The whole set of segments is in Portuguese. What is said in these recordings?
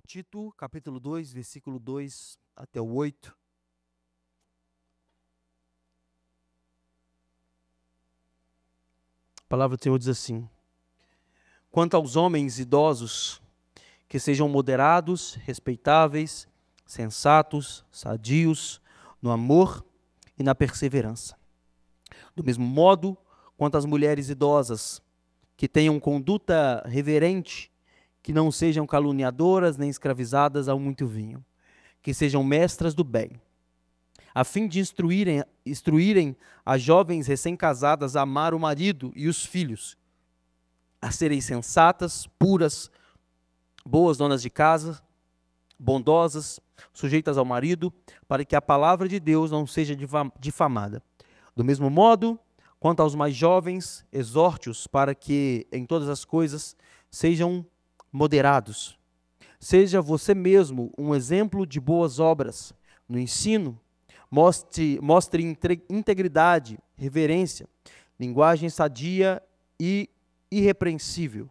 Tito, capítulo 2, versículo 2 até o 8. A palavra do Senhor diz assim: quanto aos homens idosos, que sejam moderados, respeitáveis, sensatos, sadios, no amor e na perseverança. Do mesmo modo, quanto às mulheres idosas, que tenham conduta reverente, que não sejam caluniadoras nem escravizadas ao muito vinho, que sejam mestras do bem, a fim de instruírem as jovens recém-casadas a amar o marido e os filhos, a serem sensatas, puras, boas donas de casa, bondosas, sujeitas ao marido, para que a palavra de Deus não seja difamada. Do mesmo modo, quanto aos mais jovens, exorte-os para que, em todas as coisas, sejam moderados. Seja você mesmo um exemplo de boas obras. No ensino, mostre integridade, reverência, linguagem sadia e irrepreensível,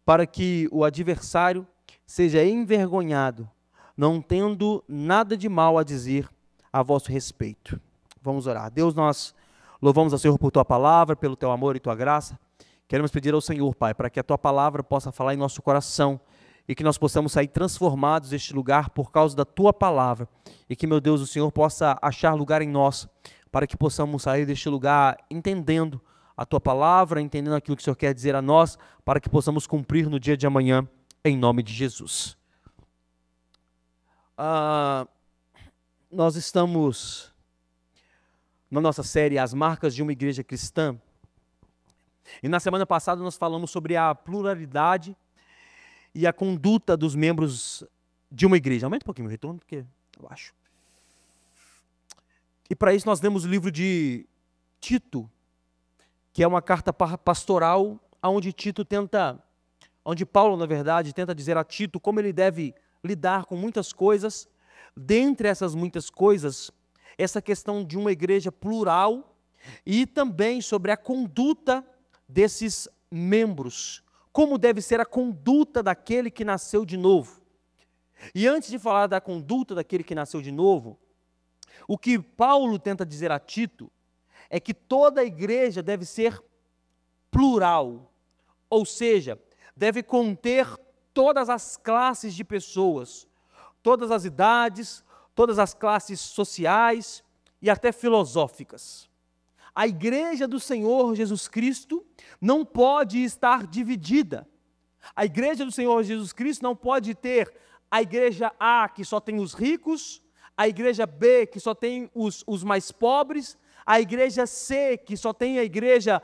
para que o adversário seja envergonhado, não tendo nada de mal a dizer a vosso respeito. Vamos orar. Deus, nós louvamos ao Senhor por Tua palavra, pelo Teu amor e Tua graça. Queremos pedir ao Senhor, Pai, para que a Tua palavra possa falar em nosso coração e que nós possamos sair transformados deste lugar por causa da Tua palavra. E que, meu Deus, o Senhor possa achar lugar em nós, para que possamos sair deste lugar entendendo a Tua palavra, entendendo aquilo que o Senhor quer dizer a nós, para que possamos cumprir no dia de amanhã, em nome de Jesus. Nós estamos na nossa série As Marcas de uma Igreja Cristã, e na semana passada nós falamos sobre a pluralidade e a conduta dos membros de uma igreja. Aumenta um pouquinho o retorno, porque eu acho. E para isso nós lemos o livro de Tito, que é uma carta pastoral, onde Paulo, na verdade, tenta dizer a Tito como ele deve lidar com muitas coisas. Dentre essas muitas coisas, essa questão de uma igreja plural e também sobre a conduta desses membros, como deve ser a conduta daquele que nasceu de novo. E antes de falar da conduta daquele que nasceu de novo, o que Paulo tenta dizer a Tito é que toda a igreja deve ser plural, ou seja, deve conter todas as classes de pessoas, todas as idades, todas as classes sociais e até filosóficas. A igreja do Senhor Jesus Cristo não pode estar dividida. A igreja do Senhor Jesus Cristo não pode ter a igreja A, que só tem os ricos, a igreja B, que só tem os mais pobres, a igreja C, que só tem a igreja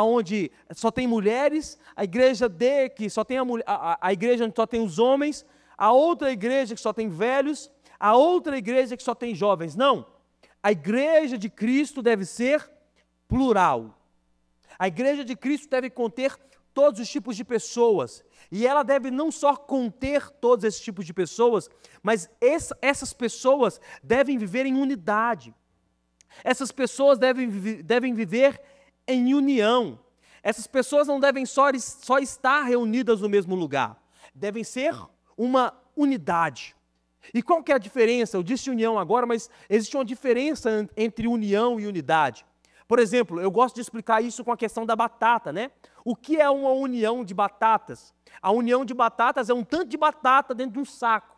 onde só tem mulheres, a igreja D, que só tem a igreja onde só tem os homens, a outra igreja que só tem velhos, a outra igreja que só tem jovens. Não. A igreja de Cristo deve ser plural. A igreja de Cristo deve conter todos os tipos de pessoas. E ela deve não só conter todos esses tipos de pessoas, mas essas pessoas devem viver em unidade. Essas pessoas devem viver em união. Essas pessoas não devem só estar reunidas no mesmo lugar. Devem ser uma unidade. E qual que é a diferença? Eu disse união agora, mas existe uma diferença entre união e unidade. Por exemplo, eu gosto de explicar isso com a questão da batata, né? O que é uma união de batatas? A união de batatas é um tanto de batata dentro de um saco.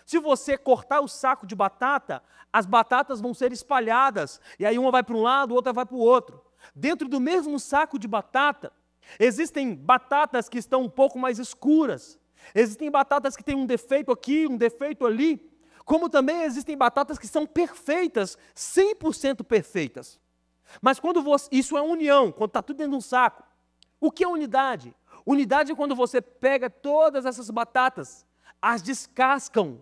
Se você cortar o saco de batata, as batatas vão ser espalhadas. E aí uma vai para um lado, outra vai para o outro. Dentro do mesmo saco de batata, existem batatas que estão um pouco mais escuras. Existem batatas que têm um defeito aqui, um defeito ali. Como também existem batatas que são perfeitas, 100% perfeitas. Mas isso é união, quando está tudo dentro de um saco. O que é unidade? Unidade é quando você pega todas essas batatas, as descascam,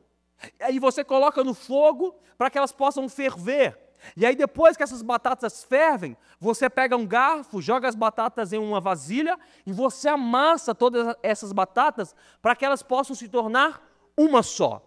e aí você coloca no fogo para que elas possam ferver. E aí depois que essas batatas fervem, você pega um garfo, joga as batatas em uma vasilha e você amassa todas essas batatas para que elas possam se tornar uma só.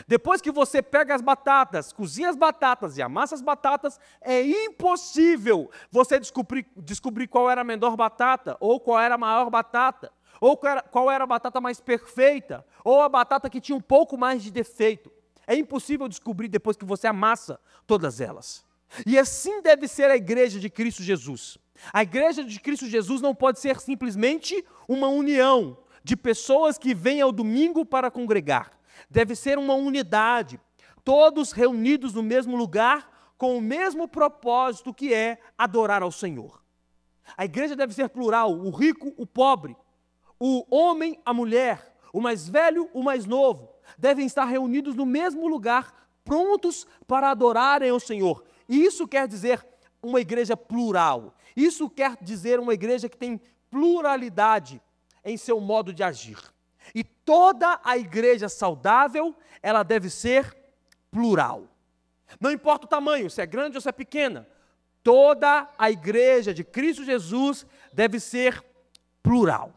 Depois que você pega as batatas, cozinha as batatas e amassa as batatas, é impossível você descobrir qual era a menor batata ou qual era a maior batata, ou qual era a batata mais perfeita, ou a batata que tinha um pouco mais de defeito. É impossível descobrir depois que você amassa todas elas. E assim deve ser a igreja de Cristo Jesus. A igreja de Cristo Jesus não pode ser simplesmente uma união de pessoas que vêm ao domingo para congregar. Deve ser uma unidade, todos reunidos no mesmo lugar, com o mesmo propósito que é adorar ao Senhor. A igreja deve ser plural, o rico, o pobre, o homem, a mulher, o mais velho, o mais novo, devem estar reunidos no mesmo lugar, prontos para adorarem ao Senhor. E isso quer dizer uma igreja plural. Isso quer dizer uma igreja que tem pluralidade em seu modo de agir. E toda a igreja saudável, ela deve ser plural. Não importa o tamanho, se é grande ou se é pequena, toda a igreja de Cristo Jesus deve ser plural.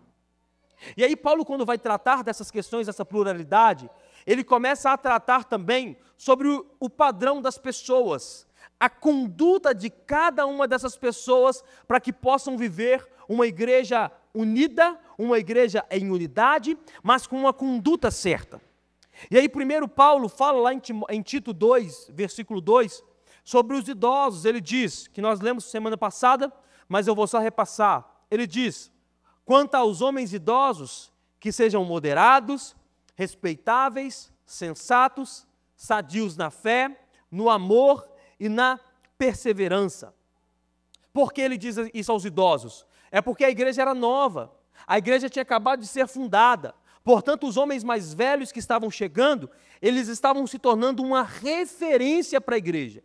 E aí Paulo, quando vai tratar dessas questões, dessa pluralidade, ele começa a tratar também sobre o padrão das pessoas, a conduta de cada uma dessas pessoas para que possam viver uma igreja unida, uma igreja em unidade, mas com uma conduta certa. E aí primeiro Paulo fala lá em Tito 2, versículo 2, sobre os idosos. Ele diz, que nós lemos semana passada, mas eu vou só repassar. Ele diz: quanto aos homens idosos, que sejam moderados, respeitáveis, sensatos, sadios na fé, no amor e na perseverança. Por que ele diz isso aos idosos? É porque a igreja era nova, a igreja tinha acabado de ser fundada. Portanto, os homens mais velhos que estavam chegando, eles estavam se tornando uma referência para a igreja.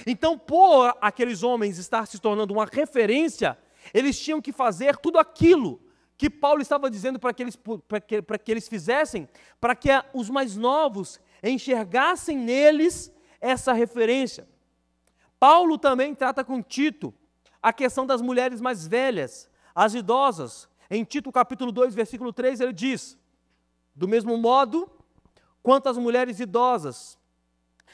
Então, por aqueles homens estar se tornando uma referência, eles tinham que fazer tudo aquilo que Paulo estava dizendo para que eles fizessem, para que os mais novos enxergassem neles essa referência. Paulo também trata com Tito a questão das mulheres mais velhas, as idosas. Em Tito capítulo 2, versículo 3, ele diz: do mesmo modo, quanto às mulheres idosas,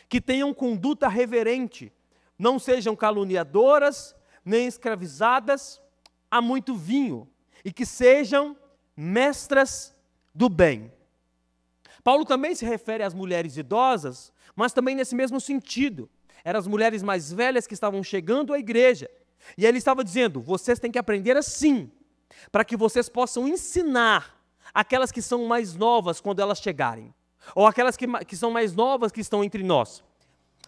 que tenham conduta reverente, não sejam caluniadoras, nem escravizadas a muito vinho, e que sejam mestras do bem. Paulo também se refere às mulheres idosas, mas também nesse mesmo sentido. Eram as mulheres mais velhas que estavam chegando à igreja. E ele estava dizendo: vocês têm que aprender assim, para que vocês possam ensinar aquelas que são mais novas quando elas chegarem, ou aquelas que são mais novas que estão entre nós.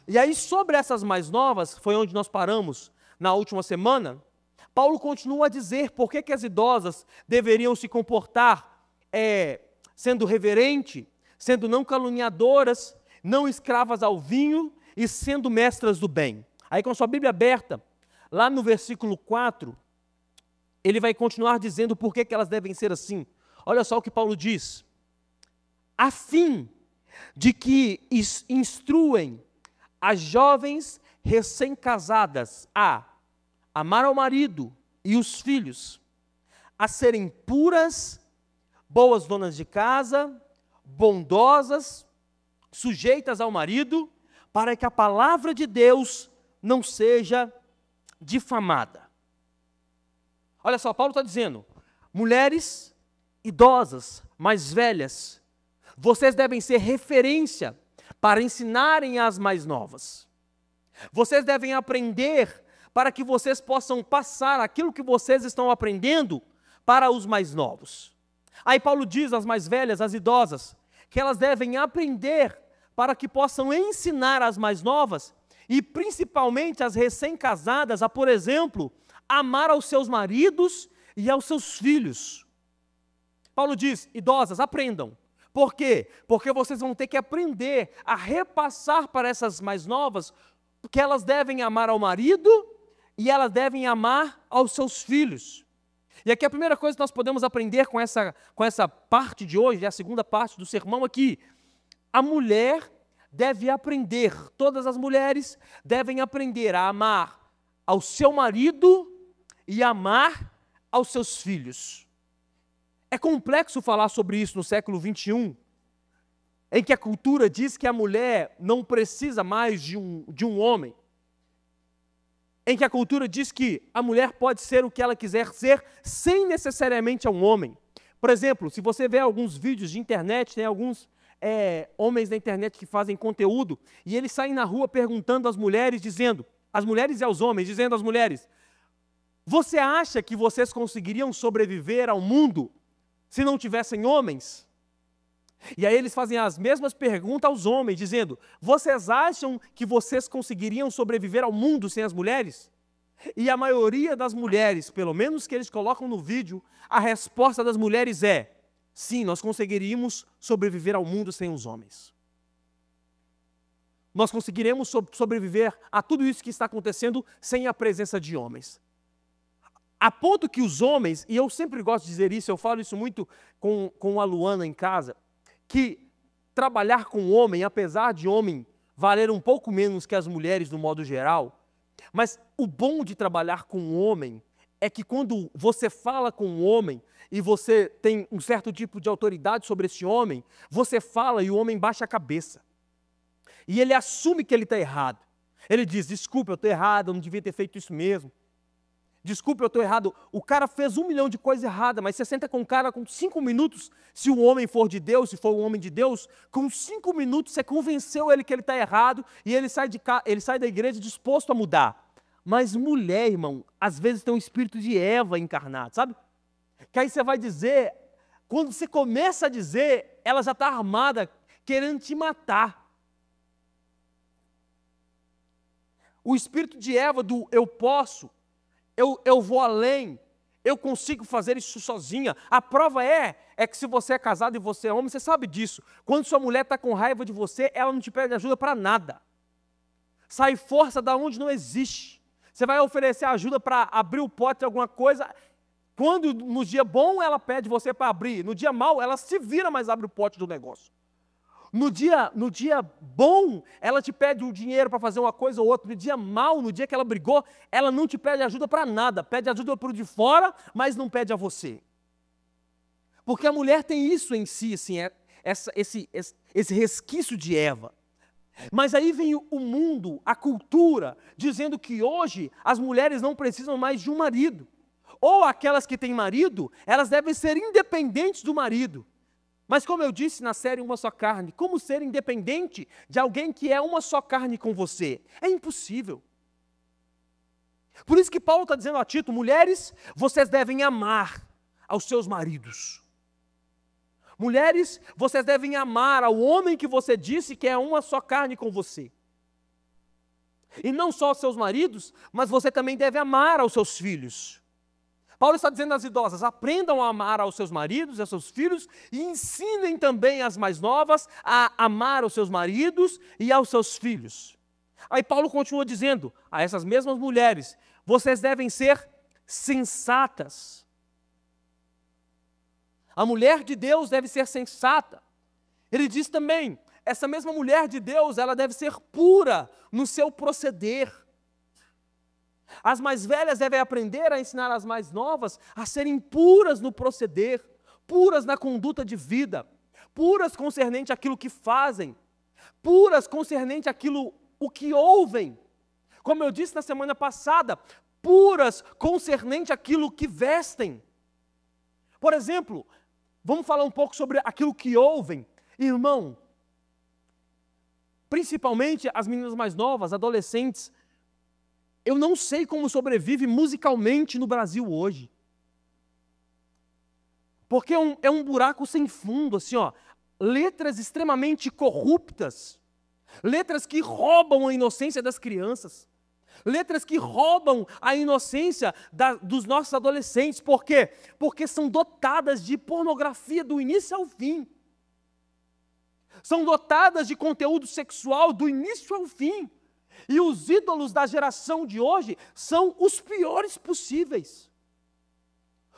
E aí, sobre essas mais novas, foi onde nós paramos na última semana. Paulo continua a dizer por que as idosas deveriam se comportar sendo reverente, sendo não caluniadoras, não escravas ao vinho e sendo mestras do bem. Aí, com a sua Bíblia aberta, lá no versículo 4, ele vai continuar dizendo por que elas devem ser assim. Olha só o que Paulo diz: a fim de que instruem as jovens recém-casadas a amar ao marido e os filhos, a serem puras, boas donas de casa, bondosas, sujeitas ao marido, para que a palavra de Deus não seja difamada. Olha só, Paulo está dizendo: mulheres idosas, mais velhas, vocês devem ser referência para ensinarem as mais novas. Vocês devem aprender para que vocês possam passar aquilo que vocês estão aprendendo para os mais novos. Aí Paulo diz às mais velhas, às idosas, que elas devem aprender para que possam ensinar as mais novas, e principalmente as recém-casadas, a, por exemplo, amar aos seus maridos e aos seus filhos. Paulo diz: idosas, aprendam. Por quê? Porque vocês vão ter que aprender a repassar para essas mais novas que elas devem amar ao marido e elas devem amar aos seus filhos. E aqui a primeira coisa que nós podemos aprender com essa parte de hoje, é a segunda parte do sermão aqui. A mulher deve aprender, todas as mulheres devem aprender a amar ao seu marido e amar aos seus filhos. É complexo falar sobre isso no século 21, em que a cultura diz que a mulher não precisa mais de um homem, em que a cultura diz que a mulher pode ser o que ela quiser ser, sem necessariamente um homem. Por exemplo, se você vê alguns vídeos de internet, tem alguns homens na internet que fazem conteúdo, e eles saem na rua perguntando às mulheres, às mulheres e aos homens, dizendo às mulheres: você acha que vocês conseguiriam sobreviver ao mundo se não tivessem homens? E aí eles fazem as mesmas perguntas aos homens, dizendo: vocês acham que vocês conseguiriam sobreviver ao mundo sem as mulheres? E a maioria das mulheres, pelo menos que eles colocam no vídeo, a resposta das mulheres é: sim, nós conseguiríamos sobreviver ao mundo sem os homens. Nós conseguiremos sobreviver a tudo isso que está acontecendo sem a presença de homens. A ponto que os homens, e eu sempre gosto de dizer isso, eu falo isso muito com a Luana em casa, que trabalhar com homem, apesar de homem valer um pouco menos que as mulheres no modo geral, mas o bom de trabalhar com um homem é que quando você fala com um homem e você tem um certo tipo de autoridade sobre esse homem, você fala e o homem baixa a cabeça. E ele assume que ele está errado. Ele diz: desculpa, eu estou errado, eu não devia ter feito isso mesmo. Desculpa, eu estou errado. O cara fez 1 milhão de coisas erradas, mas você senta com o cara com 5 minutos, se o homem for de Deus, se for um homem de Deus, com 5 minutos você convenceu ele que ele está errado e ele sai da igreja disposto a mudar. Mas mulher, irmão, às vezes tem um espírito de Eva encarnado, sabe? Que aí você vai dizer, quando você começa a dizer, ela já está armada, querendo te matar. O espírito de Eva do eu posso, eu vou além, eu consigo fazer isso sozinha. A prova é que se você é casado e você é homem, você sabe disso. Quando sua mulher está com raiva de você, ela não te pede ajuda para nada. Sai força da onde não existe. Você vai oferecer ajuda para abrir o pote de alguma coisa. Quando no dia bom ela pede você para abrir, no dia mau ela se vira, mas abre o pote do negócio. No dia bom, ela te pede o dinheiro para fazer uma coisa ou outra. No dia mau, no dia que ela brigou, ela não te pede ajuda para nada. Pede ajuda para o de fora, mas não pede a você. Porque a mulher tem isso em si, assim, esse resquício de Eva. Mas aí vem o mundo, a cultura, dizendo que hoje as mulheres não precisam mais de um marido. Ou aquelas que têm marido, elas devem ser independentes do marido. Mas como eu disse na série Uma Só Carne, como ser independente de alguém que é uma só carne com você? É impossível. Por isso que Paulo está dizendo a Tito: mulheres, vocês devem amar aos seus maridos. Mulheres, vocês devem amar ao homem que você disse que é uma só carne com você. E não só aos seus maridos, mas você também deve amar aos seus filhos. Paulo está dizendo às idosas: aprendam a amar aos seus maridos e aos seus filhos e ensinem também as mais novas a amar aos seus maridos e aos seus filhos. Aí Paulo continua dizendo a essas mesmas mulheres: vocês devem ser sensatas. A mulher de Deus deve ser sensata. Ele diz também, essa mesma mulher de Deus, ela deve ser pura no seu proceder. As mais velhas devem aprender a ensinar as mais novas a serem puras no proceder, puras na conduta de vida, puras concernente àquilo que fazem, puras concernente àquilo o que ouvem. Como eu disse na semana passada, puras concernente àquilo que vestem. Por exemplo, vamos falar um pouco sobre aquilo que ouvem. Irmão, principalmente as meninas mais novas, adolescentes, eu não sei como sobrevive musicalmente no Brasil hoje. Porque é um buraco sem fundo, assim, ó. Letras extremamente corruptas. Letras que roubam a inocência das crianças. Letras que roubam a inocência dos nossos adolescentes. Por quê? Porque são dotadas de pornografia do início ao fim. São dotadas de conteúdo sexual do início ao fim. E os ídolos da geração de hoje são os piores possíveis.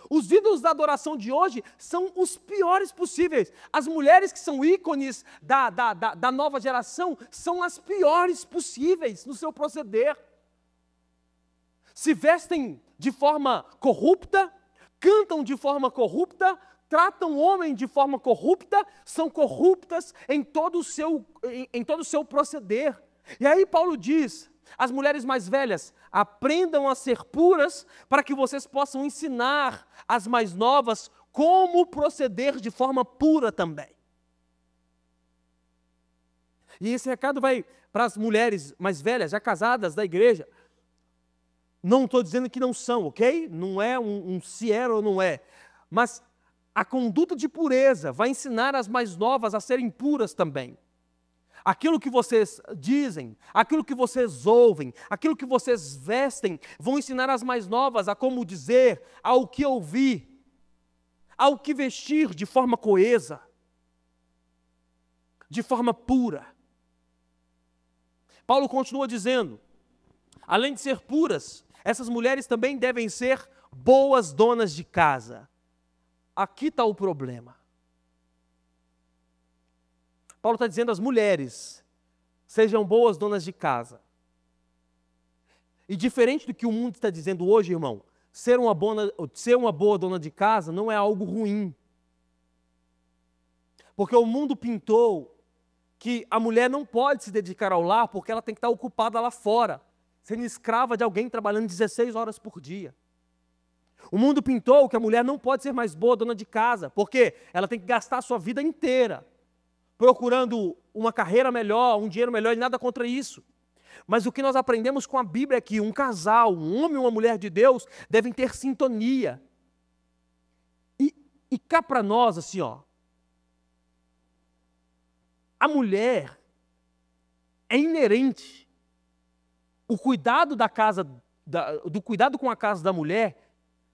Os ídolos da adoração de hoje são os piores possíveis. As mulheres que são ícones da nova geração são as piores possíveis no seu proceder. Se vestem de forma corrupta, cantam de forma corrupta, tratam o homem de forma corrupta, são corruptas em todo o seu proceder. E aí Paulo diz, as mulheres mais velhas, aprendam a ser puras para que vocês possam ensinar as mais novas como proceder de forma pura também. E esse recado vai para as mulheres mais velhas, já casadas da igreja. Não estou dizendo que não são, ok? Não é um se é ou não é. Mas a conduta de pureza vai ensinar as mais novas a serem puras também. Aquilo que vocês dizem, aquilo que vocês ouvem, aquilo que vocês vestem, vão ensinar as mais novas a como dizer, ao que ouvir, ao que vestir de forma coesa, de forma pura. Paulo continua dizendo, além de ser puras, essas mulheres também devem ser boas donas de casa. Aqui está o problema. Paulo está dizendo às mulheres, sejam boas donas de casa. E diferente do que o mundo está dizendo hoje, irmão, ser uma boa dona de casa não é algo ruim. Porque o mundo pintou que a mulher não pode se dedicar ao lar porque ela tem que estar ocupada lá fora, sendo escrava de alguém trabalhando 16 horas por dia. O mundo pintou que a mulher não pode ser mais boa dona de casa, porque ela tem que gastar a sua vida inteira procurando uma carreira melhor, um dinheiro melhor, e nada contra isso. Mas o que nós aprendemos com a Bíblia é que um casal, um homem e uma mulher de Deus, devem ter sintonia. E cá para nós, assim, ó, a mulher é inerente. O cuidado da casa, do cuidado com a casa da mulher,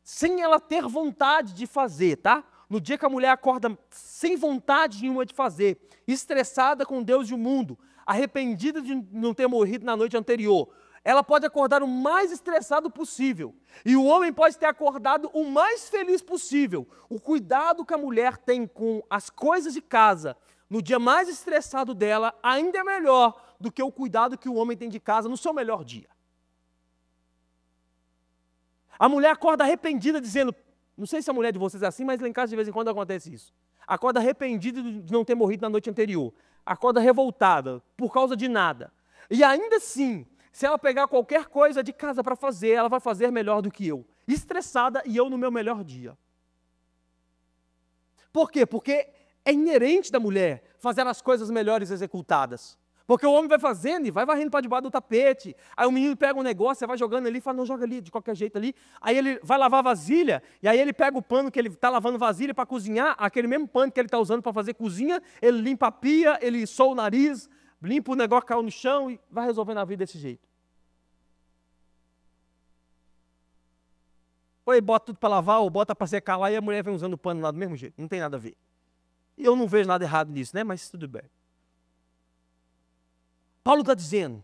sem ela ter vontade de fazer, tá? No dia que a mulher acorda sem vontade nenhuma de fazer, estressada com Deus e o mundo, arrependida de não ter morrido na noite anterior, ela pode acordar o mais estressado possível. E o homem pode ter acordado o mais feliz possível. O cuidado que a mulher tem com as coisas de casa, no dia mais estressado dela, ainda é melhor do que o cuidado que o homem tem de casa no seu melhor dia. A mulher acorda arrependida dizendo, não sei se a mulher de vocês é assim, mas lá em casa de vez em quando acontece isso. Acorda arrependida de não ter morrido na noite anterior. Acorda revoltada por causa de nada. E ainda assim, se ela pegar qualquer coisa de casa para fazer, ela vai fazer melhor do que eu. Estressada e eu no meu melhor dia. Por quê? Porque é inerente da mulher fazer as coisas melhores executadas. Porque o homem vai fazendo e vai varrendo para debaixo do tapete. Aí o menino pega um negócio, você vai jogando ali, fala, não, joga ali, de qualquer jeito ali. Aí ele vai lavar a vasilha, e aí ele pega o pano que ele está lavando vasilha para cozinhar, aquele mesmo pano que ele está usando para fazer cozinha, ele limpa a pia, ele soa o nariz, limpa o negócio que caiu no chão e vai resolvendo a vida desse jeito. Ou ele bota tudo para lavar, ou bota para secar lá, e a mulher vem usando o pano lá do mesmo jeito. Não tem nada a ver. E eu não vejo nada errado nisso, né? Mas tudo bem. Paulo está dizendo,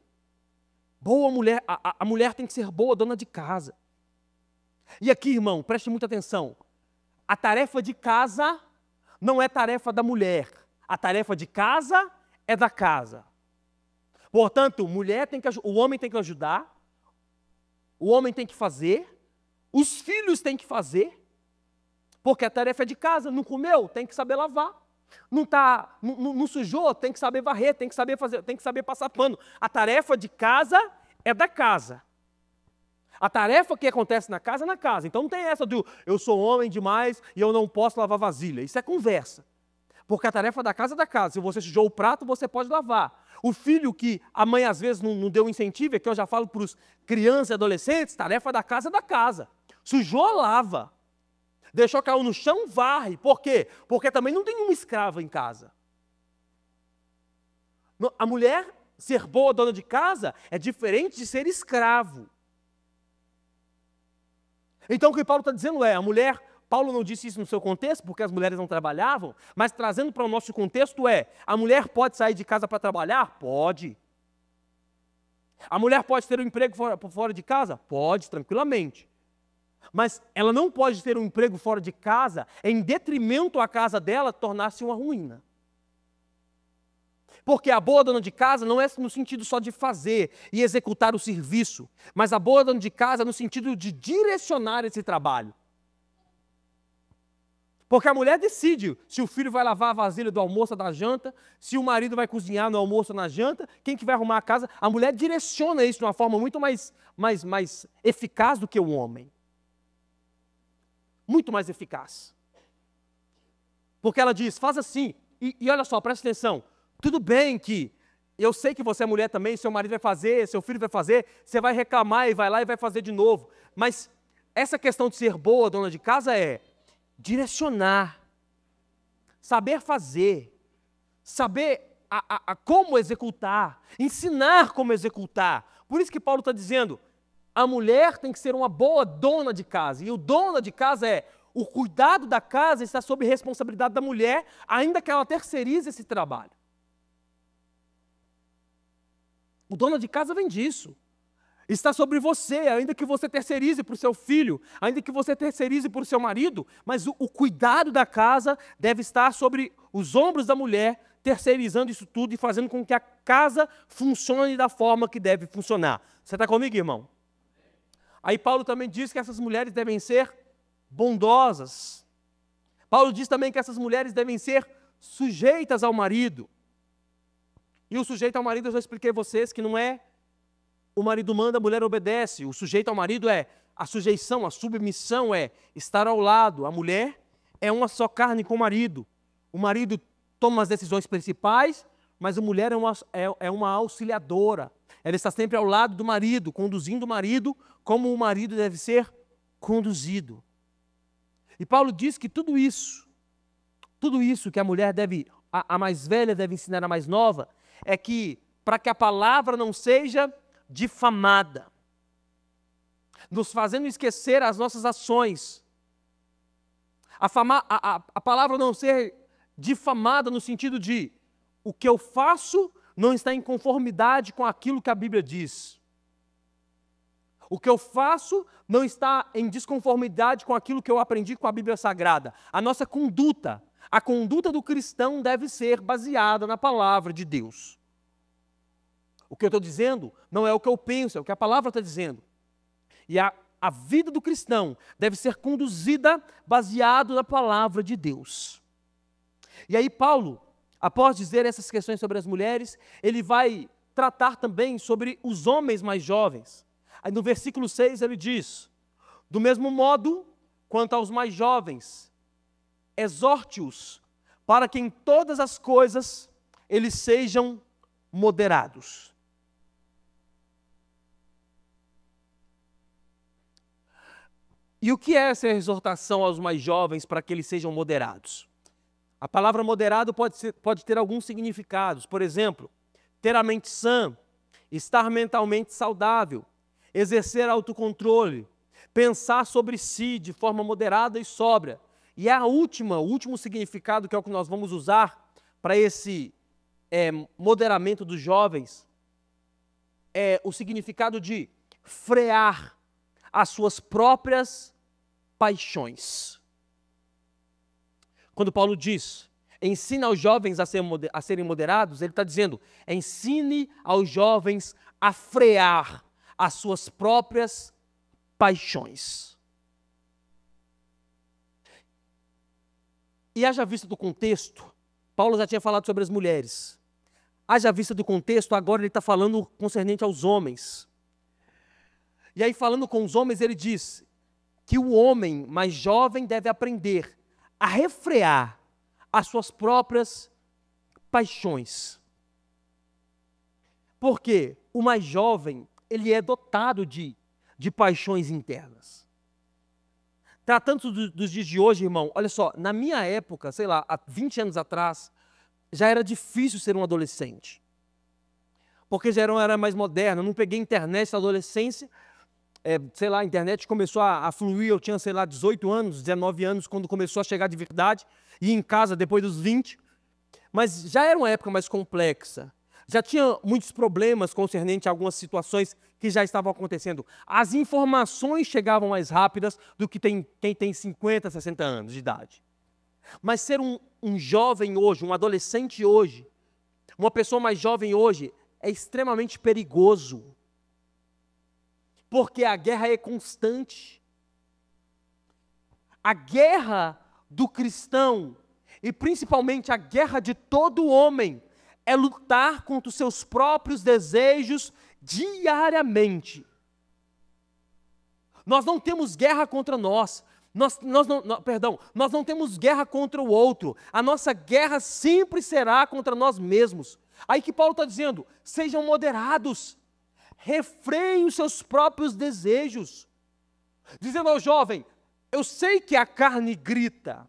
boa mulher, a mulher tem que ser boa dona de casa. E aqui, irmão, preste muita atenção. A tarefa de casa não é tarefa da mulher. A tarefa de casa é da casa. Portanto, o homem tem que ajudar, o homem tem que fazer, os filhos têm que fazer, porque a tarefa é de casa. Não comeu, tem que saber lavar. Não sujou, tem que saber varrer, tem que saber fazer, tem que saber passar pano. A tarefa de casa é da casa. A tarefa que acontece na casa é na casa. Então não tem essa do eu sou homem demais e eu não posso lavar vasilha. Isso é conversa. Porque a tarefa da casa é da casa. Se você sujou o prato, você pode lavar. O filho que a mãe às vezes não deu incentivo, é que eu já falo para os crianças e adolescentes, tarefa da casa é da casa. Sujou, lava. Deixou cair no chão, varre. Por quê? Porque também não tem uma escrava em casa. A mulher ser boa dona de casa é diferente de ser escravo. Então o que Paulo está dizendo é, a mulher, Paulo não disse isso no seu contexto, porque as mulheres não trabalhavam, mas trazendo para o nosso contexto a mulher pode sair de casa para trabalhar? Pode. A mulher pode ter um emprego fora de casa? Pode, tranquilamente. Mas ela não pode ter um emprego fora de casa em detrimento à casa dela tornar-se uma ruína. Porque a boa dona de casa não é no sentido só de fazer e executar o serviço, mas a boa dona de casa é no sentido de direcionar esse trabalho. Porque a mulher decide se o filho vai lavar a vasilha do almoço ou da janta, se o marido vai cozinhar no almoço ou na janta, quem que vai arrumar a casa. A mulher direciona isso de uma forma muito mais eficaz do que o homem. Muito mais eficaz. Porque ela diz, faz assim. E olha só, presta atenção. Tudo bem que eu sei que você é mulher também, seu marido vai fazer, seu filho vai fazer, você vai reclamar e vai lá e vai fazer de novo. Mas essa questão de ser boa dona de casa é direcionar, saber fazer, saber como executar, ensinar como executar. Por isso que Paulo está dizendo, a mulher tem que ser uma boa dona de casa. E o dona de casa o cuidado da casa está sob responsabilidade da mulher, ainda que ela terceirize esse trabalho. O dono de casa vem disso. Está sobre você, ainda que você terceirize para o seu filho, ainda que você terceirize para o seu marido, mas o cuidado da casa deve estar sobre os ombros da mulher, terceirizando isso tudo e fazendo com que a casa funcione da forma que deve funcionar. Você está comigo, irmão? Aí Paulo também diz que essas mulheres devem ser bondosas. Paulo diz também que essas mulheres devem ser sujeitas ao marido. E o sujeito ao marido, eu já expliquei a vocês que não é o marido manda, a mulher obedece. O sujeito ao marido é a sujeição, a submissão é estar ao lado. A mulher é uma só carne com o marido. O marido toma as decisões principais, mas a mulher é uma auxiliadora. Ela está sempre ao lado do marido, conduzindo o marido como o marido deve ser conduzido. E Paulo diz que tudo isso que a mulher a mais velha deve ensinar a mais nova, é que, para que a palavra não seja difamada, nos fazendo esquecer as nossas ações, a palavra não ser difamada no sentido de o que eu faço não está em conformidade com aquilo que a Bíblia diz. O que eu faço não está em desconformidade com aquilo que eu aprendi com a Bíblia Sagrada. A nossa conduta, a conduta do cristão deve ser baseada na palavra de Deus. O que eu estou dizendo não é o que eu penso, é o que a palavra está dizendo. E a vida do cristão deve ser conduzida baseado na palavra de Deus. E aí Paulo, após dizer essas questões sobre as mulheres, ele vai tratar também sobre os homens mais jovens. Aí no versículo 6 ele diz, do mesmo modo, quanto aos mais jovens, exorte-os para que em todas as coisas eles sejam moderados. E o que é essa exortação aos mais jovens para que eles sejam moderados? A palavra moderado pode ter alguns significados. Por exemplo, ter a mente sã, estar mentalmente saudável, exercer autocontrole, pensar sobre si de forma moderada e sóbria. E o último significado, que é o que nós vamos usar para esse moderamento dos jovens, é o significado de frear as suas próprias paixões. Quando Paulo diz, ensina aos jovens a serem moderados, ele está dizendo, ensine aos jovens a frear as suas próprias paixões. E haja vista do contexto, Paulo já tinha falado sobre as mulheres. Haja vista do contexto, agora ele está falando concernente aos homens. E aí, falando com os homens, ele diz que o homem mais jovem deve aprender a refrear as suas próprias paixões. Porque o mais jovem, ele é dotado de paixões internas. Tratando dos dias de hoje, irmão, olha só, na minha época, sei lá, há 20 anos atrás, já era difícil ser um adolescente. Porque já era mais moderno, eu não peguei internet na adolescência, sei lá, a internet começou a fluir, eu tinha, sei lá, 18 anos, 19 anos, quando começou a chegar de verdade, e em casa depois dos 20. Mas já era uma época mais complexa. Já tinha muitos problemas concernentes a algumas situações que já estavam acontecendo. As informações chegavam mais rápidas do que quem tem 50, 60 anos de idade. Mas ser um jovem hoje, um adolescente hoje, uma pessoa mais jovem hoje, é extremamente perigoso. Porque a guerra é constante. A guerra do cristão, e principalmente a guerra de todo homem, é lutar contra os seus próprios desejos diariamente. Nós não temos guerra contra nós, Nós não temos guerra contra o outro. A nossa guerra sempre será contra nós mesmos. Aí que Paulo está dizendo, sejam moderados, refreiem os seus próprios desejos. Dizendo ao jovem, eu sei que a carne grita,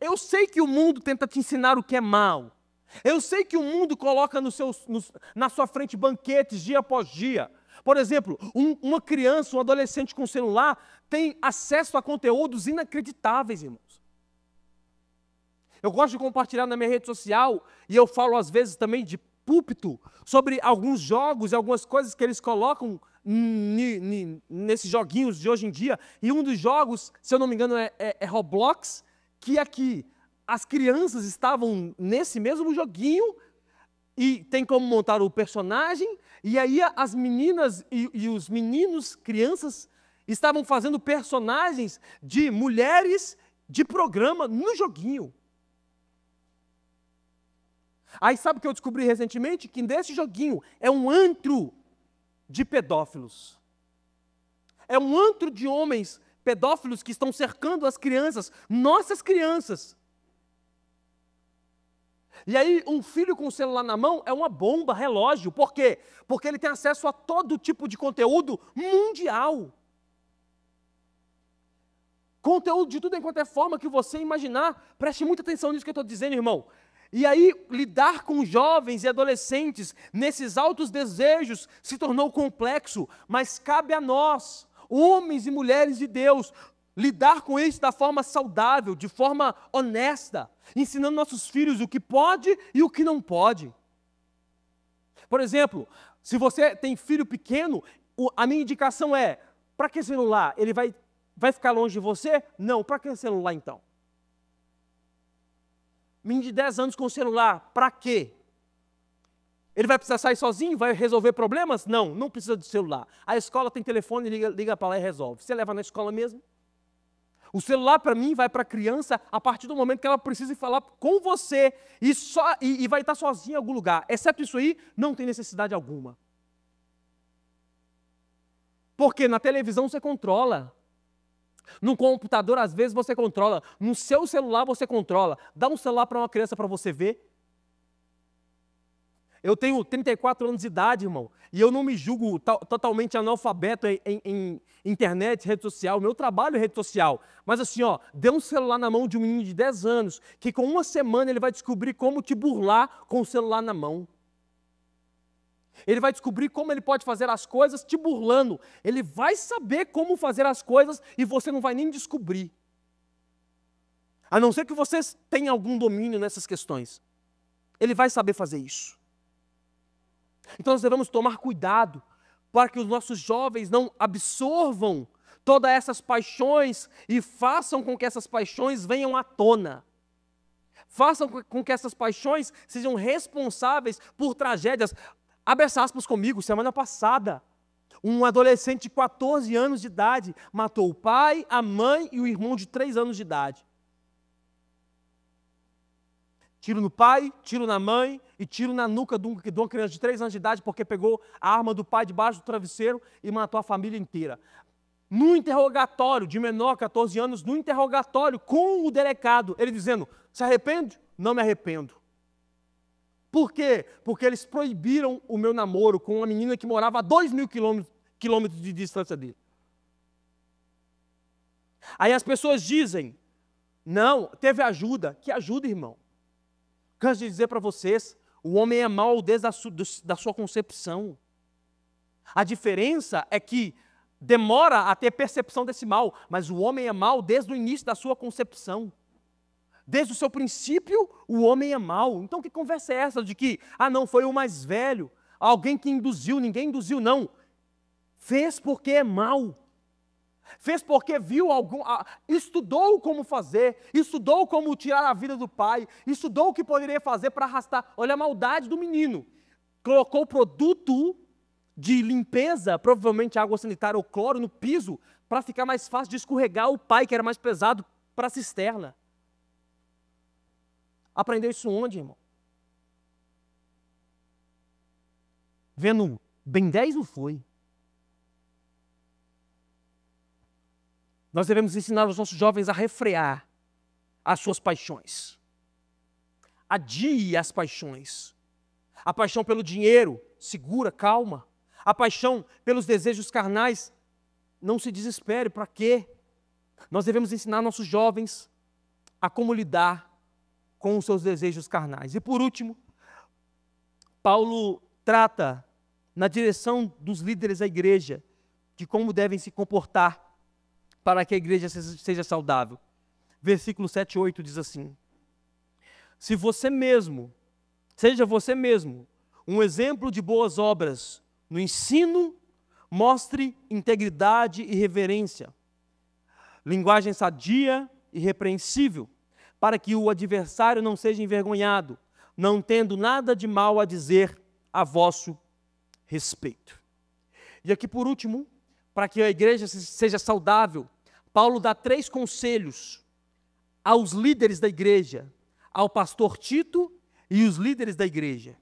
eu sei que o mundo tenta te ensinar o que é mal, eu sei que o mundo coloca na sua frente banquetes dia após dia. Por exemplo, uma criança, um adolescente com celular tem acesso a conteúdos inacreditáveis, irmãos. Eu gosto de compartilhar na minha rede social, e eu falo às vezes também de púlpito, sobre alguns jogos e algumas coisas que eles colocam nesses joguinhos de hoje em dia. E um dos jogos, se eu não me engano, é Roblox, que aqui as crianças estavam nesse mesmo joguinho, e tem como montar o personagem, e aí as meninas e os meninos, crianças, estavam fazendo personagens de mulheres de programa no joguinho. Aí sabe o que eu descobri recentemente? Que nesse joguinho é um antro de pedófilos. É um antro de homens pedófilos que estão cercando as crianças, nossas crianças. E aí um filho com o celular na mão é uma bomba, relógio. Por quê? Porque ele tem acesso a todo tipo de conteúdo mundial. Conteúdo de tudo enquanto é forma que você imaginar. Preste muita atenção nisso que eu estou dizendo, irmão. E aí, lidar com jovens e adolescentes nesses altos desejos se tornou complexo, mas cabe a nós, homens e mulheres de Deus, lidar com isso da forma saudável, de forma honesta, ensinando nossos filhos o que pode e o que não pode. Por exemplo, se você tem filho pequeno, a minha indicação é, para que celular? Ele vai ficar longe de você? Não, para que celular então? Menino de 10 anos com celular, para quê? Ele vai precisar sair sozinho? Vai resolver problemas? Não, não precisa de celular. A escola tem telefone, liga para lá e resolve. Você leva na escola mesmo? O celular, para mim, vai para a criança a partir do momento que ela precisa falar com você e vai estar sozinha em algum lugar. Exceto isso aí, não tem necessidade alguma. Porque na televisão você controla. No computador, às vezes, você controla. No seu celular, você controla. Dá um celular para uma criança para você ver. Eu tenho 34 anos de idade, irmão, e eu não me julgo totalmente analfabeto em internet, rede social. Meu trabalho é rede social. Mas assim, dê um celular na mão de um menino de 10 anos, que com uma semana ele vai descobrir como te burlar com o celular na mão. Ele vai descobrir como ele pode fazer as coisas te burlando. Ele vai saber como fazer as coisas e você não vai nem descobrir. A não ser que você tenha algum domínio nessas questões. Ele vai saber fazer isso. Então nós devemos tomar cuidado para que os nossos jovens não absorvam todas essas paixões e façam com que essas paixões venham à tona. Façam com que essas paixões sejam responsáveis por tragédias. Abre as aspas comigo, semana passada, um adolescente de 14 anos de idade matou o pai, a mãe e o irmão de 3 anos de idade. Tiro no pai, tiro na mãe e tiro na nuca de uma criança de 3 anos de idade porque pegou a arma do pai debaixo do travesseiro e matou a família inteira. No interrogatório, de menor, 14 anos, no interrogatório com o delegado, ele dizendo, se arrepende? Não me arrependo. Por quê? Porque eles proibiram o meu namoro com uma menina que morava a 2.000 quilômetros de distância dele. Aí as pessoas dizem, não, teve ajuda. Que ajuda, irmão? Canso de dizer para vocês, o homem é mau desde da sua concepção. A diferença é que demora a ter percepção desse mal, mas o homem é mau desde o início da sua concepção. Desde o seu princípio, o homem é mau. Então que conversa é essa de que, não, foi o mais velho, alguém que induziu, ninguém induziu, não. Fez porque é mau. Fez porque viu estudou como fazer, estudou como tirar a vida do pai, estudou o que poderia fazer para arrastar. Olha a maldade do menino. Colocou produto de limpeza, provavelmente água sanitária ou cloro, no piso, para ficar mais fácil de escorregar o pai, que era mais pesado, para a cisterna. Aprendeu isso onde, irmão? Vendo Ben 10 não foi. Nós devemos ensinar os nossos jovens a refrear as suas paixões. Adie as paixões. A paixão pelo dinheiro, segura, calma. A paixão pelos desejos carnais, não se desespere, para quê? Nós devemos ensinar nossos jovens a como lidar com os seus desejos carnais. E por último, Paulo trata na direção dos líderes da igreja de como devem se comportar para que a igreja seja saudável. Versículo 7 e 8 diz assim: seja você mesmo um exemplo de boas obras no ensino, mostre integridade e reverência, linguagem sadia e repreensível, para que o adversário não seja envergonhado, não tendo nada de mal a dizer a vosso respeito. E aqui por último, para que a igreja seja saudável, Paulo dá 3 conselhos aos líderes da igreja, ao pastor Tito e os líderes da igreja.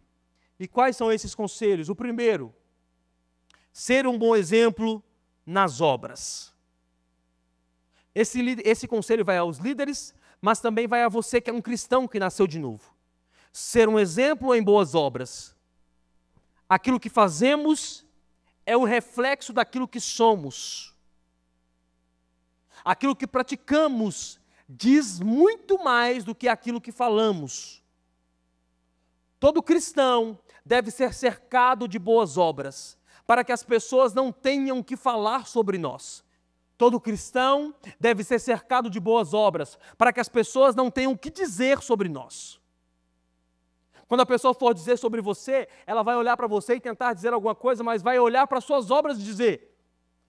E quais são esses conselhos? O primeiro, ser um bom exemplo nas obras. Esse conselho vai aos líderes, mas também vai a você que é um cristão que nasceu de novo. Ser um exemplo em boas obras. Aquilo que fazemos é o reflexo daquilo que somos. Aquilo que praticamos diz muito mais do que aquilo que falamos. Todo cristão deve ser cercado de boas obras, para que as pessoas não tenham o que falar sobre nós. Todo cristão deve ser cercado de boas obras, para que as pessoas não tenham o que dizer sobre nós. Quando a pessoa for dizer sobre você, ela vai olhar para você e tentar dizer alguma coisa, mas vai olhar para as suas obras e dizer: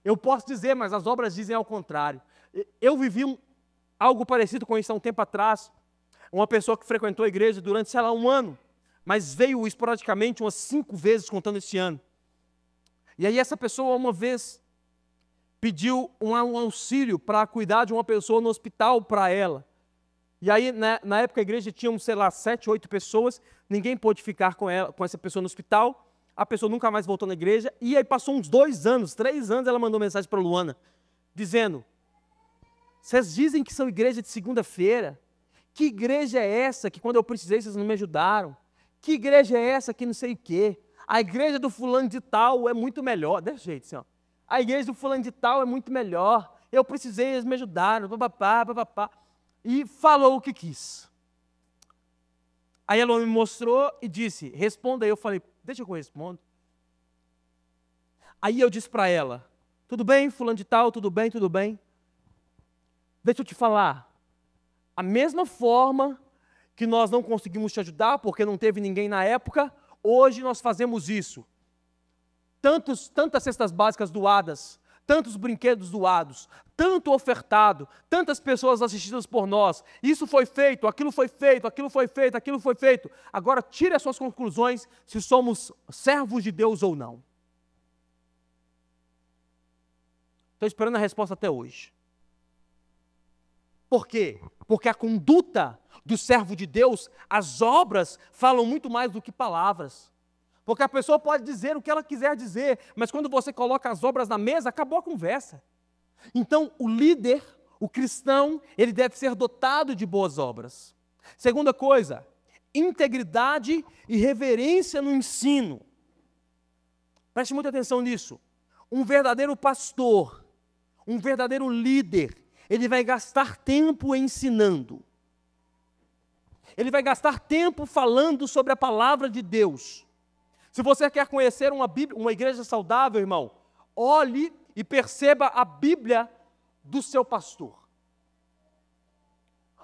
eu posso dizer, mas as obras dizem ao contrário. Eu vivi algo parecido com isso há um tempo atrás. Uma pessoa que frequentou a igreja durante, sei lá, um ano, mas veio esporadicamente umas 5 vezes contando esse ano. E aí essa pessoa uma vez pediu um auxílio para cuidar de uma pessoa no hospital para ela. E aí, na época, a igreja tinha, sei lá, 7, 8 pessoas, ninguém pôde ficar com essa pessoa no hospital, a pessoa nunca mais voltou na igreja, e aí passou uns 2 anos, 3 anos, ela mandou mensagem para a Luana, dizendo: vocês dizem que são igreja de segunda-feira, que igreja é essa que quando eu precisei vocês não me ajudaram? Que igreja é essa que não sei o quê? A igreja do fulano de tal é muito melhor, desse jeito assim, ó. A igreja do fulano de tal é muito melhor, eu precisei, eles me ajudaram, papapá, papapá. E falou o que quis. Aí ela me mostrou e disse: responda aí. Eu falei: deixa que eu respondo. Aí eu disse para ela: tudo bem, fulano de tal, tudo bem, tudo bem. Deixa eu te falar, a mesma forma que nós não conseguimos te ajudar, porque não teve ninguém na época, hoje nós fazemos isso. Tantas cestas básicas doadas, tantos brinquedos doados, tanto ofertado, tantas pessoas assistidas por nós. Isso foi feito, aquilo foi feito, aquilo foi feito, aquilo foi feito. Agora tire as suas conclusões se somos servos de Deus ou não. Estou esperando a resposta até hoje. Por quê? Porque a conduta do servo de Deus, as obras falam muito mais do que palavras. Porque a pessoa pode dizer o que ela quiser dizer, mas quando você coloca as obras na mesa, acabou a conversa. Então, o líder, o cristão, ele deve ser dotado de boas obras. Segunda coisa, integridade e reverência no ensino. Preste muita atenção nisso. Um verdadeiro pastor, um verdadeiro líder, ele vai gastar tempo ensinando. Ele vai gastar tempo falando sobre a palavra de Deus. Se você quer conhecer uma igreja saudável, irmão, olhe e perceba a Bíblia do seu pastor.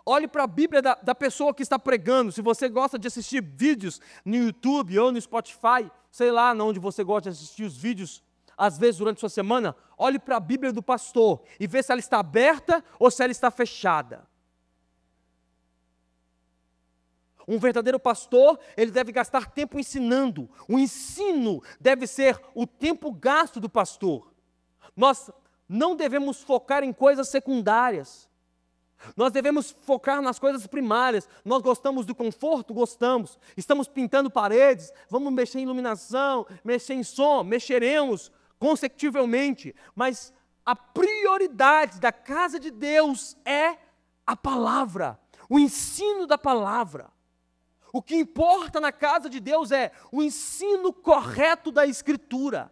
Olhe para a Bíblia da pessoa que está pregando. Se você gosta de assistir vídeos no YouTube ou no Spotify, sei lá onde você gosta de assistir os vídeos, às vezes durante a sua semana, olhe para a Bíblia do pastor e vê se ela está aberta ou se ela está fechada. Um verdadeiro pastor, ele deve gastar tempo ensinando. O ensino deve ser o tempo gasto do pastor. Nós não devemos focar em coisas secundárias. Nós devemos focar nas coisas primárias. Nós gostamos do conforto? Gostamos. Estamos pintando paredes, vamos mexer em iluminação, mexer em som, mexeremos consecutivamente. Mas a prioridade da casa de Deus é a palavra, o ensino da palavra. O que importa na casa de Deus é o ensino correto da Escritura.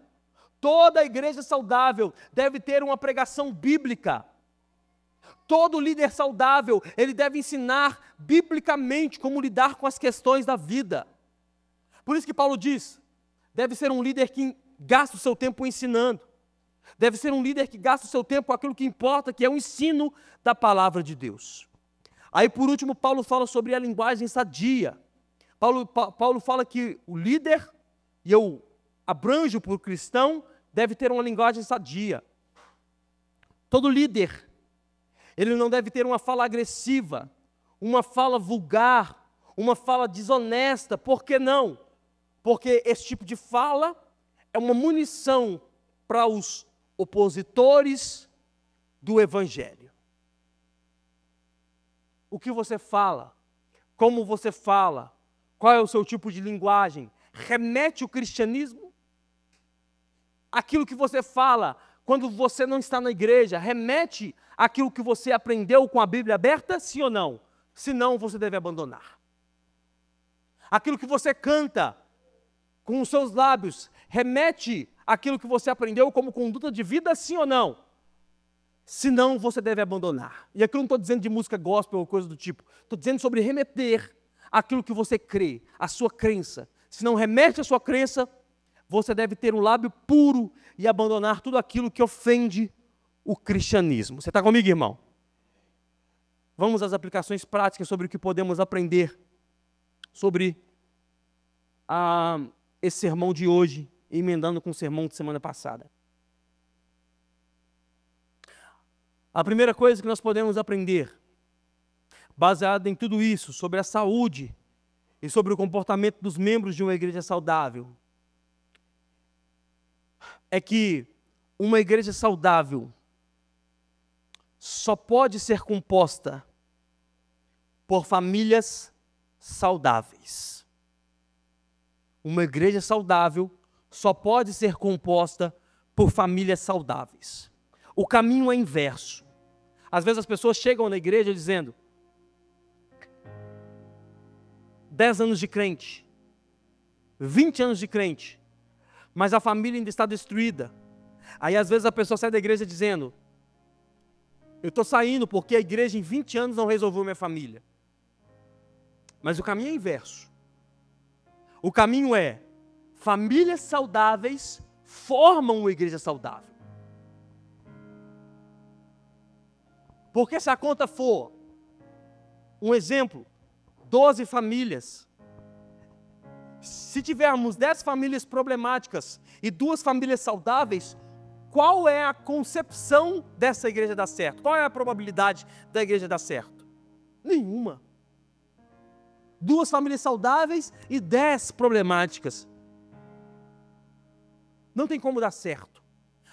Toda igreja saudável deve ter uma pregação bíblica. Todo líder saudável, ele deve ensinar biblicamente como lidar com as questões da vida. Por isso que Paulo diz, deve ser um líder que gasta o seu tempo ensinando. Deve ser um líder que gasta o seu tempo com aquilo que importa, que é o ensino da palavra de Deus. Aí, por último, Paulo fala sobre a linguagem sadia. Paulo fala que o líder, e eu abranjo por cristão, deve ter uma linguagem sadia. Todo líder, ele não deve ter uma fala agressiva, uma fala vulgar, uma fala desonesta. Por que não? Porque esse tipo de fala é uma munição para os opositores do Evangelho. O que você fala, como você fala, qual é o seu tipo de linguagem, remete o cristianismo? Aquilo que você fala quando você não está na igreja, remete àquilo que você aprendeu com a Bíblia aberta, sim ou não? Se não, você deve abandonar. Aquilo que você canta com os seus lábios, remete àquilo que você aprendeu como conduta de vida, sim ou não? Se não, você deve abandonar. E aqui eu não estou dizendo de música gospel ou coisa do tipo. Estou dizendo sobre remeter àquilo que você crê, a sua crença. Se não remete à sua crença, você deve ter um lábio puro e abandonar tudo aquilo que ofende o cristianismo. Você está comigo, irmão? Vamos às aplicações práticas sobre o que podemos aprender sobre esse sermão de hoje, emendando com o sermão de semana passada. A primeira coisa que nós podemos aprender, baseada em tudo isso, sobre a saúde e sobre o comportamento dos membros de uma igreja saudável, é que uma igreja saudável só pode ser composta por famílias saudáveis. Uma igreja saudável só pode ser composta por famílias saudáveis. O caminho é inverso. Às vezes as pessoas chegam na igreja dizendo 10 anos de crente, 20 anos de crente, mas a família ainda está destruída. Aí às vezes a pessoa sai da igreja dizendo, eu estou saindo porque a igreja em 20 anos não resolveu minha família. Mas o caminho é inverso. O caminho é, famílias saudáveis formam uma igreja saudável. Porque se a conta for, um exemplo, 12 famílias, se tivermos 10 famílias problemáticas e 2 famílias saudáveis, qual é a concepção dessa igreja dar certo? Qual é a probabilidade da igreja dar certo? Nenhuma. 2 famílias saudáveis e 10 problemáticas. Não tem como dar certo.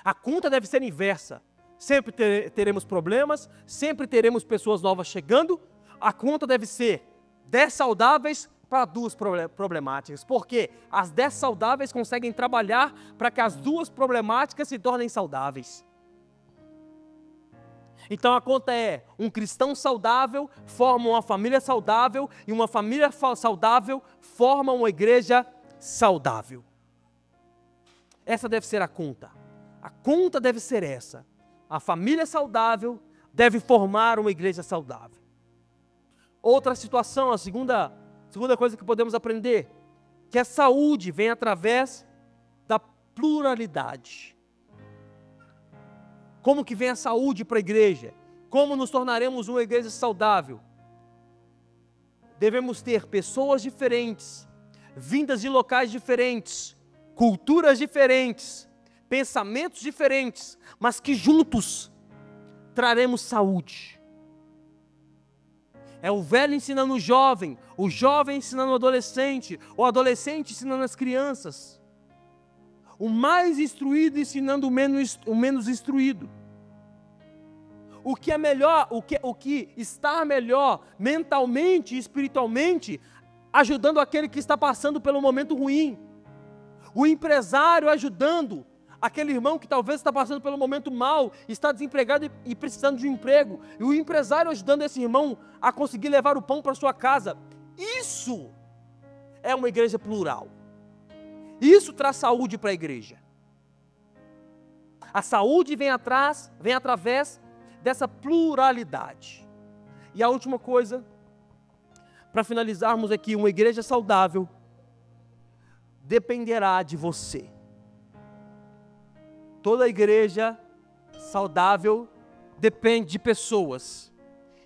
A conta deve ser inversa. Sempre teremos problemas, sempre teremos pessoas novas chegando. A conta deve ser 10 saudáveis para 2 problemáticas. Porque as 10 saudáveis conseguem trabalhar para que as 2 problemáticas se tornem saudáveis. Então a conta é, um cristão saudável forma uma família saudável e uma família saudável forma uma igreja saudável. Essa deve ser a conta. A conta deve ser essa. A família saudável deve formar uma igreja saudável. Outra situação, a segunda coisa que podemos aprender, que a saúde vem através da pluralidade. Como que vem a saúde para a igreja? Como nos tornaremos uma igreja saudável? Devemos ter pessoas diferentes, vindas de locais diferentes, culturas diferentes, pensamentos diferentes, mas que juntos traremos saúde. É o velho ensinando o jovem ensinando o adolescente ensinando as crianças. O mais instruído ensinando o menos instruído. O que é melhor, o que está melhor mentalmente e espiritualmente, ajudando aquele que está passando pelo momento ruim. O empresário ajudando aquele irmão que talvez está passando pelo momento mal, está desempregado e precisando de um emprego, e o empresário ajudando esse irmão a conseguir levar o pão para sua casa. Isso é uma igreja plural. Isso traz saúde para a igreja. A saúde vem através dessa pluralidade. E a última coisa, para finalizarmos aqui, uma igreja saudável dependerá de você. Toda igreja saudável depende de pessoas.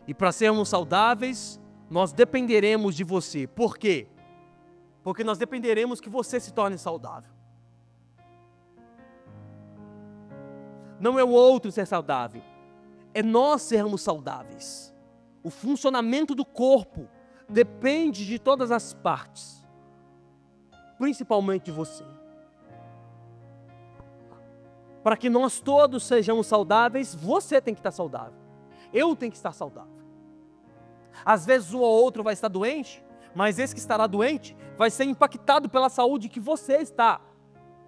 E para sermos saudáveis, nós dependeremos de você. Por quê? Porque nós dependeremos que você se torne saudável. Não é o outro ser saudável, é nós sermos saudáveis. O funcionamento do corpo depende de todas as partes, principalmente de você. Para que nós todos sejamos saudáveis, você tem que estar saudável. Eu tenho que estar saudável. Às vezes um ou outro vai estar doente, mas esse que estará doente vai ser impactado pela saúde que você está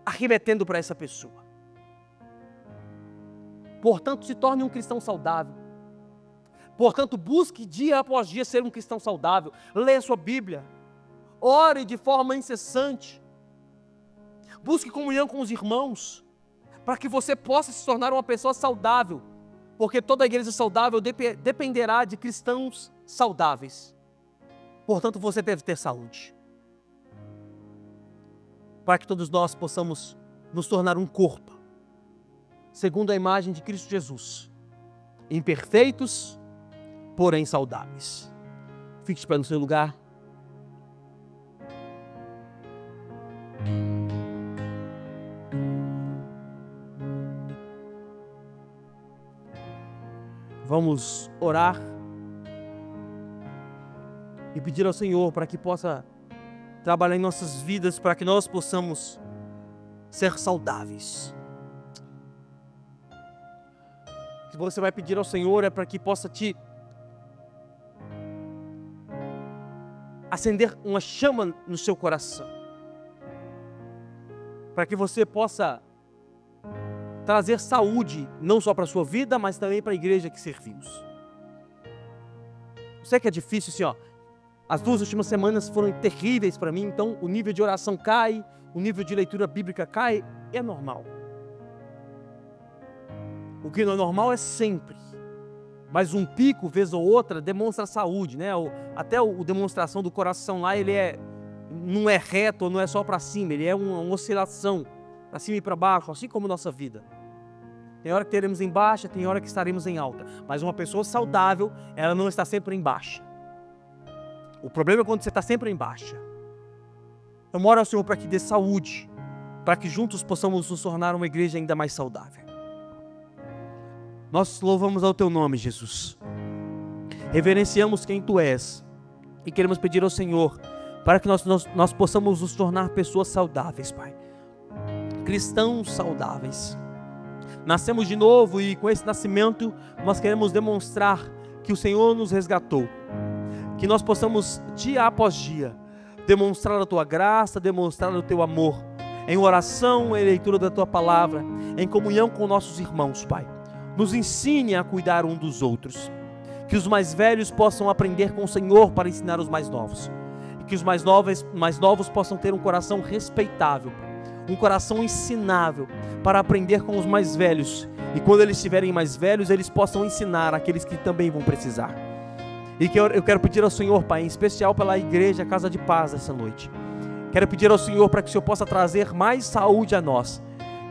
arremetendo para essa pessoa. Portanto, se torne um cristão saudável. Portanto, busque dia após dia ser um cristão saudável. Leia sua Bíblia. Ore de forma incessante. Busque comunhão com os irmãos, para que você possa se tornar uma pessoa saudável. Porque toda igreja saudável dependerá de cristãos saudáveis. Portanto, você deve ter saúde. Para que todos nós possamos nos tornar um corpo, segundo a imagem de Cristo Jesus, imperfeitos, porém saudáveis. Fique de pé no seu lugar. Vamos orar e pedir ao Senhor para que possa trabalhar em nossas vidas, para que nós possamos ser saudáveis. O que você vai pedir ao Senhor é para que possa te acender uma chama no seu coração, para que você possa trazer saúde, não só para a sua vida, mas também para a igreja que servimos. Eu sei que é difícil, assim, as 2 últimas semanas foram terríveis para mim, então o nível de oração cai, o nível de leitura bíblica cai, é normal. O que não é normal é sempre, mas um pico, vez ou outra, demonstra saúde, né? Até a demonstração do coração lá, não é reto, não é só para cima, ele é uma oscilação, para cima e para baixo, assim como nossa vida. Tem hora que teremos em baixa, tem hora que estaremos em alta. Mas uma pessoa saudável, ela não está sempre em baixa. O problema é quando você está sempre em baixa. Então, ora ao Senhor para que dê saúde, para que juntos possamos nos tornar uma igreja ainda mais saudável. Nós louvamos ao Teu nome, Jesus. Reverenciamos quem Tu és. E queremos pedir ao Senhor para que nós possamos nos tornar pessoas saudáveis, Pai. Cristãos saudáveis. Nascemos de novo e com esse nascimento nós queremos demonstrar que o Senhor nos resgatou. Que nós possamos dia após dia demonstrar a Tua graça, demonstrar o Teu amor, em oração, em leitura da Tua palavra, em comunhão com nossos irmãos, Pai. Nos ensine a cuidar um dos outros. Que os mais velhos possam aprender com o Senhor para ensinar os mais novos. E que os mais novos possam ter um coração respeitável, um coração ensinável, para aprender com os mais velhos. E quando eles estiverem mais velhos, eles possam ensinar aqueles que também vão precisar. E que eu quero pedir ao Senhor, Pai, em especial pela igreja Casa de Paz essa noite. Quero pedir ao Senhor para que o Senhor possa trazer mais saúde a nós.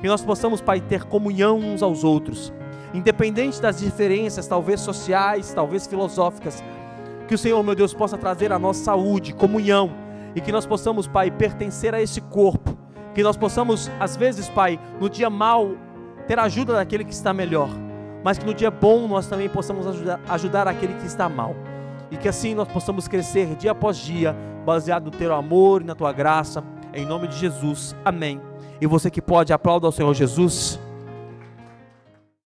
Que nós possamos, Pai, ter comunhão uns aos outros. Independente das diferenças, talvez sociais, talvez filosóficas. Que o Senhor, meu Deus, possa trazer a nossa saúde, comunhão. E que nós possamos, Pai, pertencer a esse corpo. Que nós possamos, às vezes, Pai, no dia mau, ter a ajuda daquele que está melhor. Mas que no dia bom nós também possamos ajudar aquele que está mal. E que assim nós possamos crescer dia após dia, baseado no Teu amor e na Tua graça. Em nome de Jesus. Amém. E você que pode, aplauda ao Senhor Jesus.